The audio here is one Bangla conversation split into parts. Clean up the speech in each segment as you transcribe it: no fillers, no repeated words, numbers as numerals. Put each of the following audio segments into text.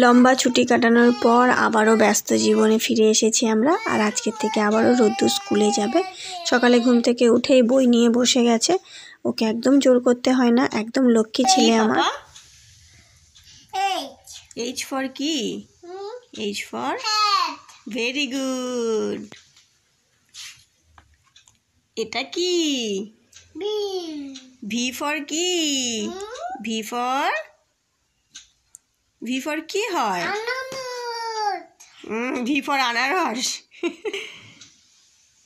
লম্বা ছুটি কাটানোর পর আবারও ব্যস্ত জীবনে ফিরে এসেছি আমরা। আর আজকের থেকে আবারও রোদ্দুর স্কুলে যাবে। সকালে ঘুম থেকে উঠেই বই নিয়ে বসে গেছে। ওকে একদম জোর করতে হয় না, একদম লক্ষ্মী ছেলে আমার। এইচ ফর কি? H for very good. এটা কি? ভি ফর কি? ভি ফর কি হয়? ভি ফর আনারস।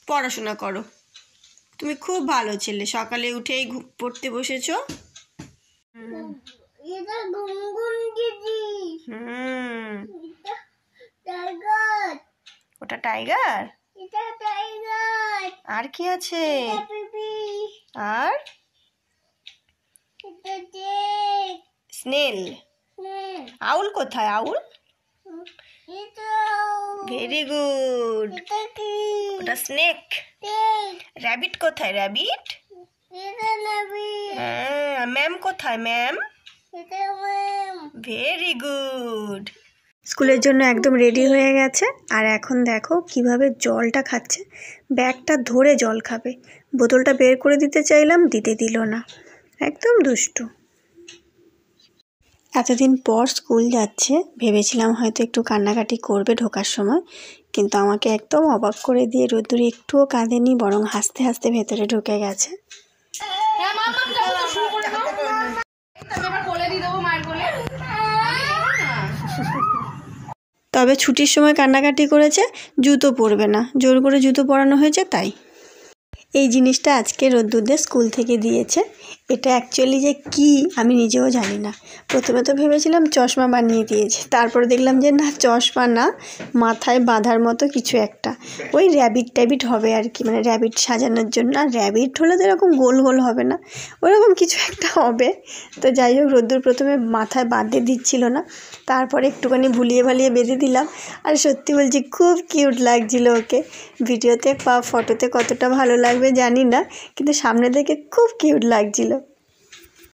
পড়াশোনা করো, তুমি খুব ভালো ছেলে। সকালে উঠেই পড়তে বসেছো। ওটা টাইগার। আর কি আছে? আর স্নেল। আউল কোথায়? আউল ভেরি গুড। ওটা স্নেক। র্যাবিট কোথায়? র্যাবিট। হ্যাঁ। ম্যাম কোথায়? Ma'am very good. স্কুলের জন্য একদম রেডি হয়ে গেছে। আর এখন দেখো কিভাবে জলটা খাচ্ছে। ব্যাগটা ধরে জল খাবে। বোতলটা বের করে দিতে চাইলাম, দিতে দিল না। একদম দুষ্টু। এতদিন পর স্কুল যাচ্ছে, ভেবেছিলাম হয়তো একটু কান্নাকাটি করবে ঢোকার সময়, কিন্তু আমাকে একদম অবাক করে দিয়ে রোদ্দুরে একটুও কাঁদেনি, বরং হাসতে হাসতে ভেতরে ঢুকে গেছে। তবে ছুটির সময় কান্নাকাটি করেছে, জুতো পরবে না, জোর করে জুতো পরানো হয়েছে তাই। এই জিনিসটা আজকে রোদ্দুরদের স্কুল থেকে দিয়েছে। এটা অ্যাকচুয়ালি যে কি আমি নিজেও জানি না। প্রথমে তো ভেবেছিলাম চশমা বানিয়ে দিয়েছে, তারপরে দেখলাম যে না, চশমা না, মাথায় বাঁধার মতো কিছু একটা, ওই র্যাবিট ট্যাবিট হবে আর কি, মানে র্যাবিট সাজানোর জন্য। আর র্যাবিট হলে তো এরকম গোল গোল হবে না, ওরকম কিছু একটা হবে। তো যাই হোক, রোদ্দুর প্রথমে মাথায় বাঁধতে দিচ্ছিল না, তারপরে একটুখানি ভুলিয়ে ভালিয়ে বেঁধে দিলাম। আর সত্যি বলছি, খুব কিউট লাগছিল ওকে। ভিডিওতে বা ফটোতে কতটা ভালো লাগবে জানি না, কিন্তু সামনে থেকে খুব কিউট লাগছিল।